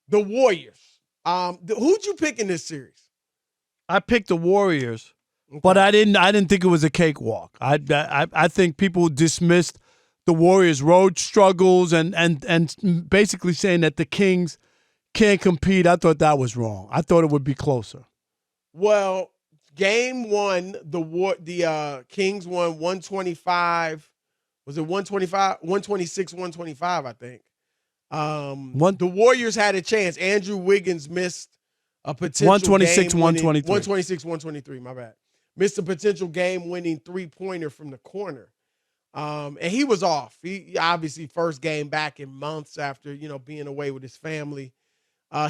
The Warriors. Who'd you pick in this series? I picked the Warriors, Okay. but I didn't think it was a cakewalk. I think people dismissed the Warriors' road struggles and basically saying that the Kings can't compete. I thought that was wrong. I thought it would be closer. Well, game one, the Kings won 125. Was it 125? 126, 125, I think. The Warriors had a chance. Andrew Wiggins missed a potential 126, game 123. 126, 123, my bad. Missed a potential game-winning three-pointer from the corner. And he was off. He obviously first game back in months after, being away with his family.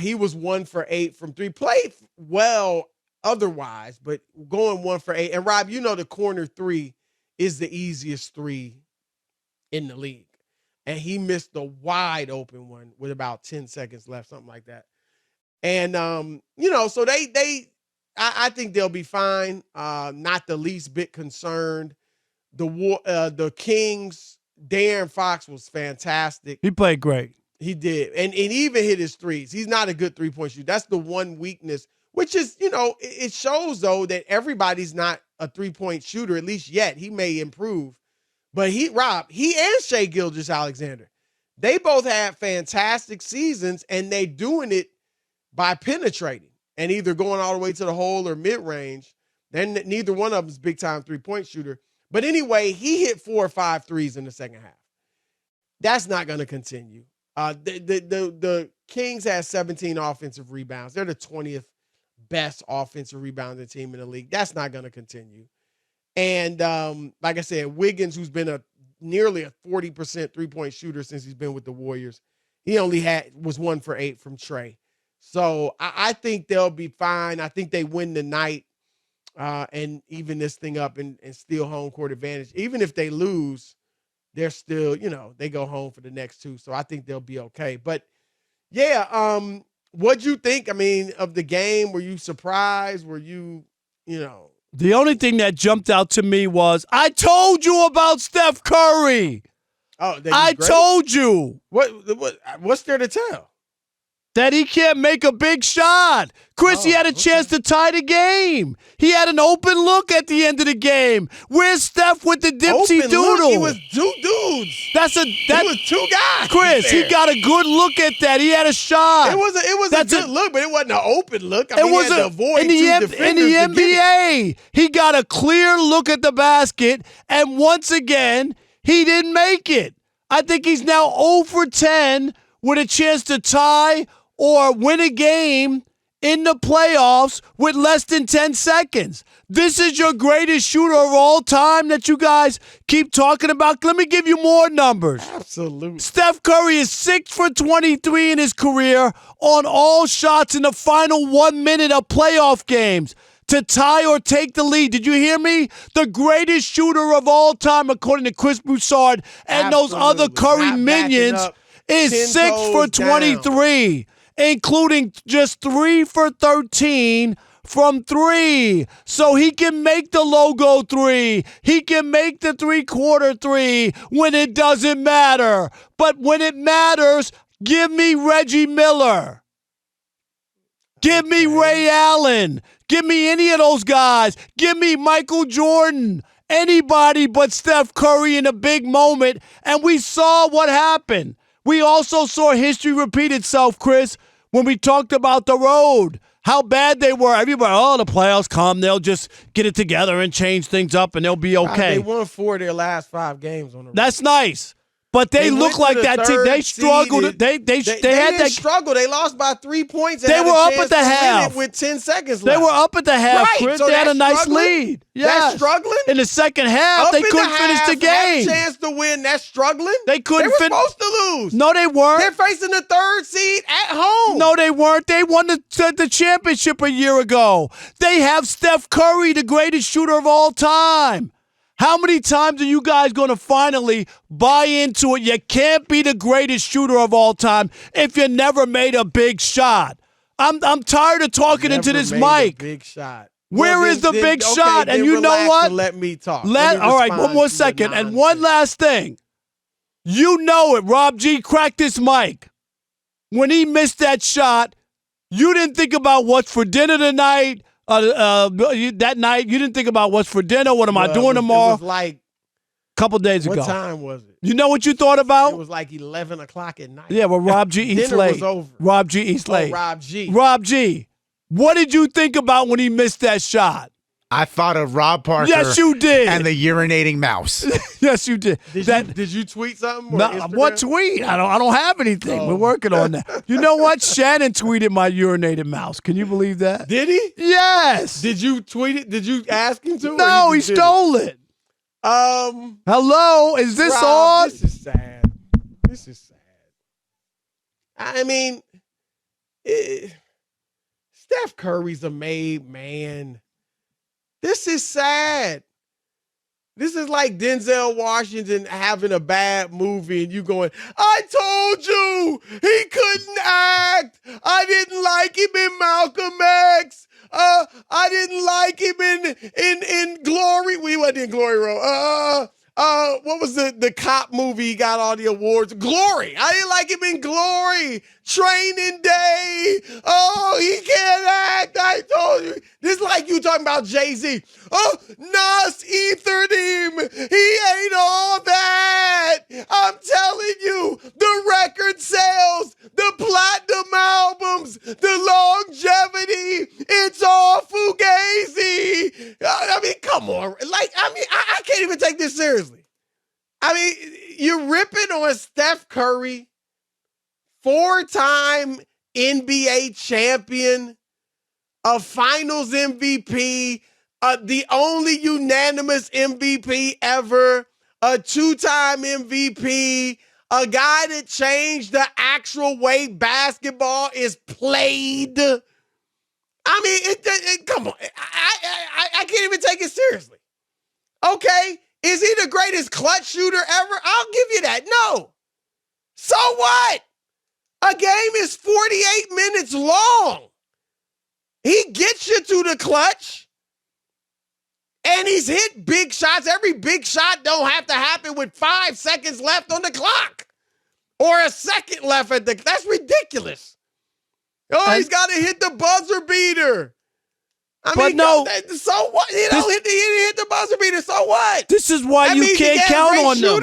He was 1 for 8 from three. Played well otherwise, but going 1 for 8. And Rob, the corner three is the easiest three in the league. And he missed the wide open one with about 10 seconds left, something like that. And, so I think they'll be fine. Not the least bit concerned. The Kings, De'Aaron Fox was fantastic. He played great. He did. And even hit his threes. He's not a good three-point shooter. That's the one weakness, which is, it shows, though, that everybody's not a three-point shooter, at least yet. He may improve. But he and Shai Gilgeous-Alexander, they both had fantastic seasons, and they doing it by penetrating and either going all the way to the hole or mid-range. Then neither one of them is big-time three-point shooter. But anyway, he hit 4 or 5 threes in the second half. That's not going to continue. The Kings had 17 offensive rebounds. They're the 20th best offensive rebounding team in the league. That's not going to continue. And like I said, Wiggins, who's been nearly a 40% three-point shooter since he's been with the Warriors, he only was 1 for 8 from Trey. So I think they'll be fine. I think they win tonight and even this thing up and steal home court advantage. Even if they lose, they're still, they go home for the next two. So I think they'll be okay. But, yeah, what'd you think, of the game? Were you surprised? Were you, The only thing that jumped out to me was, I told you about Steph Curry. Oh, I told you. What's there to tell? That he can't make a big shot. Chris, he had a chance to tie the game. He had an open look at the end of the game. Where's Steph with the dipsy open doodle? Look, it was 2 dudes. It was 2 guys. Chris, he got a good look at that. He had a shot. It was a good look, but it wasn't an open look. It was he had to avoid in two defenders the NBA. He got a clear look at the basket, and once again, he didn't make it. I think he's now 0 for 10 with a chance to tie or win a game in the playoffs with less than 10 seconds. This is your greatest shooter of all time that you guys keep talking about. Let me give you more numbers. Absolutely. Steph Curry is 6 for 23 in his career on all shots in the final 1 minute of playoff games to tie or take the lead. Did you hear me? The greatest shooter of all time, according to Chris Broussard and those other Curry minions, is 6 for 23. Including just 3 for 13 from 3. So he can make the logo 3. He can make the three-quarter 3 when it doesn't matter. But when it matters, give me Reggie Miller. Give me Ray Allen. Give me any of those guys. Give me Michael Jordan. Anybody but Steph Curry in a big moment. And we saw what happened. We also saw history repeat itself, Chris, when we talked about the road, how bad they were. Everybody, the playoffs come. They'll just get it together and change things up, and they'll be okay. They won 4 of their last 5 games on the road. That's nice. But they look like that team. They struggled. They didn't struggle. They lost by 3 points. They were up at the half with 10 seconds left. They were up at the half, right. Chris. So they had a nice lead. That's struggling? In the second half, they couldn't finish the game. Had a chance to win. That's struggling? They couldn't finish. They were supposed to lose. No, they weren't. They're facing the 3rd seed at home. No, they weren't. They won the championship a year ago. They have Steph Curry, the greatest shooter of all time. How many times are you guys going to finally buy into it? You can't be the greatest shooter of all time if you never made a big shot. I'm tired of talking into this mic. A big shot. Where is the big shot? And you know what? Let me talk. All right, one more second. And one last thing. You know it, Rob G. Crack this mic. when he missed that shot, you didn't think about what's for dinner tonight. That night, you didn't think about what's for dinner. What am I doing tomorrow? It was like a couple days ago. What time was it? You know what you thought about? It was like 11 o'clock at night. Yeah, well, Rob G eats dinner late. was over. Rob G eats late. Rob G. Rob G. What did you think about when he missed that shot? I thought of Rob Parker. Yes, you did. And the urinating mouse. Yes, you did. Did you tweet something? Or No, what tweet? I don't have anything. We're working on that. You know what? Shannon tweeted my urinated mouse. Can you believe that? Did he? Yes. Did you tweet it? Did you ask him to? No, he stole it. Hello, is this Rob, on? This is sad. This is sad. I mean, Steph Curry's a made man. This is sad. This is like Denzel Washington having a bad movie and you going, I told you he couldn't act. I didn't like him in Malcolm X. I didn't like him in Glory. We wasn't in Glory Road. What was the cop movie he got all the awards? Glory. I didn't like him in Glory. Training Day. Oh, he can't act. I told you. This is like you talking about Jay-Z. Oh, Nas ethered him. He ain't all that. I'm telling you, the record sales, the platinum albums, the longevity, it's all fugazi. I mean, come on. I can't even take this seriously. I mean, you're ripping on Steph Curry, 4-time NBA champion, a finals MVP, the only unanimous MVP ever, a 2-time MVP, a guy that changed the actual way basketball is played. I mean, come on. I can't even take it seriously. Okay, is he the greatest clutch shooter ever? I'll give you that. No. So what? A game is 48 minutes long. He gets you to the clutch, and he's hit big shots. Every big shot don't have to happen with 5 seconds left on the clock or a second left at that's ridiculous. Oh, he's got to hit the buzzer beater. So what? He didn't hit the buzzer beater, so what? This is why you can't count on them.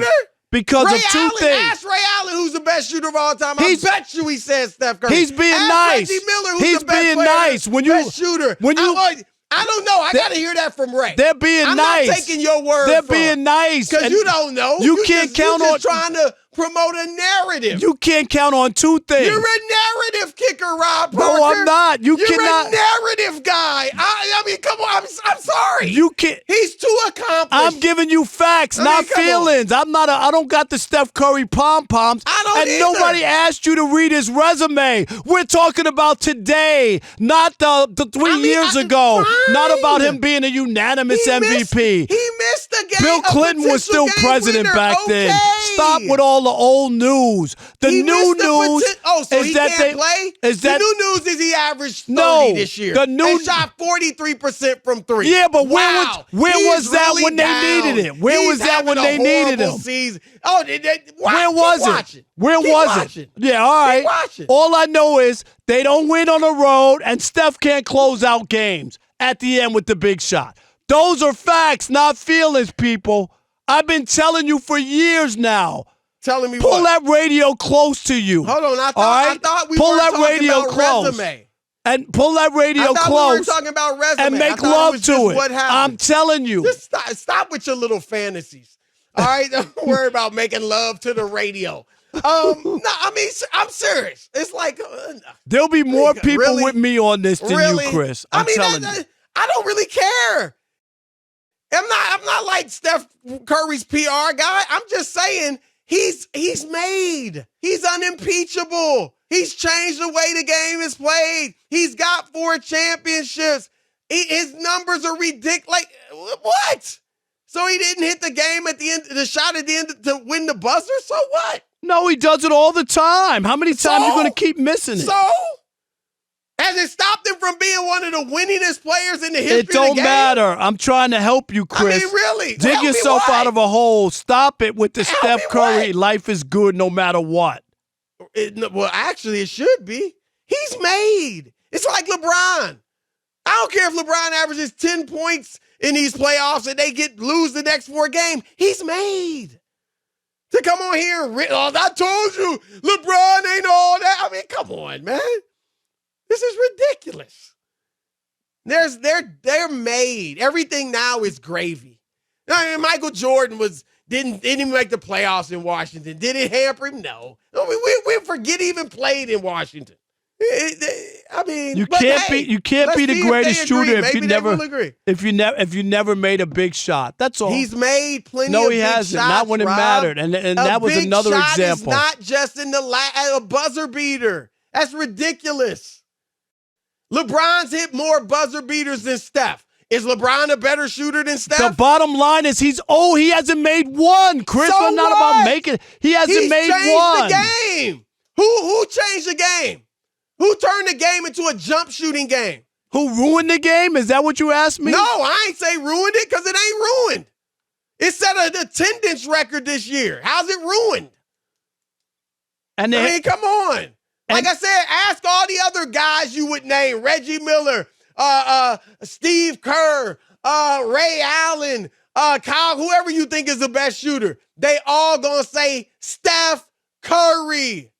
Because of two things. Ask Ray Allen, who's the best shooter of all time. I bet you he says Steph Curry. He's being nice. Reggie Miller, who's he's the best being player, nice. Best shooter. I don't know. I got to hear that from Ray. They're being I'm nice. I'm not taking your word. They're being nice. Because you don't know. You can't count on. You're just trying to promote a narrative. You can't count on two things. You're a narrative kicker, Rob Parker. No, I'm not. You're a narrative guy. I mean, come on. I'm sorry. You can't. He's too accomplished. I'm giving you facts, not feelings. I don't got the Steph Curry pom-poms. I don't And either. nobody asked you to read his resume. We're talking about today, not the 3 years ago. Fine. Not about him being a unanimous MVP. He missed the game. Bill Clinton was still president back then. Stop with all the old news. The new news is that he can't play? The new news is he averaged 30 this year. And shot 43% from three. Yeah, but where was that when they needed it? Where was that when they needed him? Season. Where was it? Where was it? Yeah, all right. All I know is they don't win on the road, and Steph can't close out games at the end with the big shot. Those are facts, not feelings, people. I've been telling you for years now. Telling me Pull that radio close to you. Hold on, I thought we were talking about resume. And pull that radio close. We were talking about resume. And make love to it. What happened. I'm telling you. Just stop with your little fantasies. All right? Don't worry about making love to the radio. No, I mean, I'm serious. It's like there'll be more people with me on this than you, Chris. I'm telling you. I don't really care. I'm not like Steph Curry's PR guy. I'm just saying he's made. He's unimpeachable. He's changed the way the game is played. He's got 4 championships. His numbers are ridiculous. Like, what? So he didn't hit the game at the end, the shot at the end to win the buzzer? So what? No, he does it all the time. How many times are you going to keep missing it? So? Has it stopped him from being one of the winningest players in the history of the game? It don't matter. I'm trying to help you, Chris. I mean, really? Dig yourself out of a hole. Stop it with the Steph Curry. Life is good no matter what. Well, actually, it should be. He's made. It's like LeBron. I don't care if LeBron averages 10 points in these playoffs and they lose the next 4 games. He's made. To come on here and I told you, LeBron ain't all that. I mean, come on, man. This is ridiculous. They're made. Everything now is gravy. I mean, Michael Jordan didn't even make the playoffs in Washington. Did it hamper him? No. We forget he even played in Washington. I mean, you can't be the greatest shooter if you never made a big shot. That's all. He's made plenty. No, of he big hasn't. Shots, Not when it Rob. mattered, and that was another shot example. Is not just in a buzzer beater. That's ridiculous. LeBron's hit more buzzer beaters than Steph. Is LeBron a better shooter than Steph? The bottom line is he hasn't made one. Chris, so we're not about making. He hasn't made one. He's changed the game. Who changed the game? Who turned the game into a jump shooting game? Who ruined the game? Is that what you asked me? No, I ain't say ruined it because it ain't ruined. It set an attendance record this year. How's it ruined? I mean, come on. Like I said, ask all the other guys you would name. Reggie Miller, Steve Kerr, Ray Allen, Kyle, whoever you think is the best shooter. They all gonna say Steph Curry.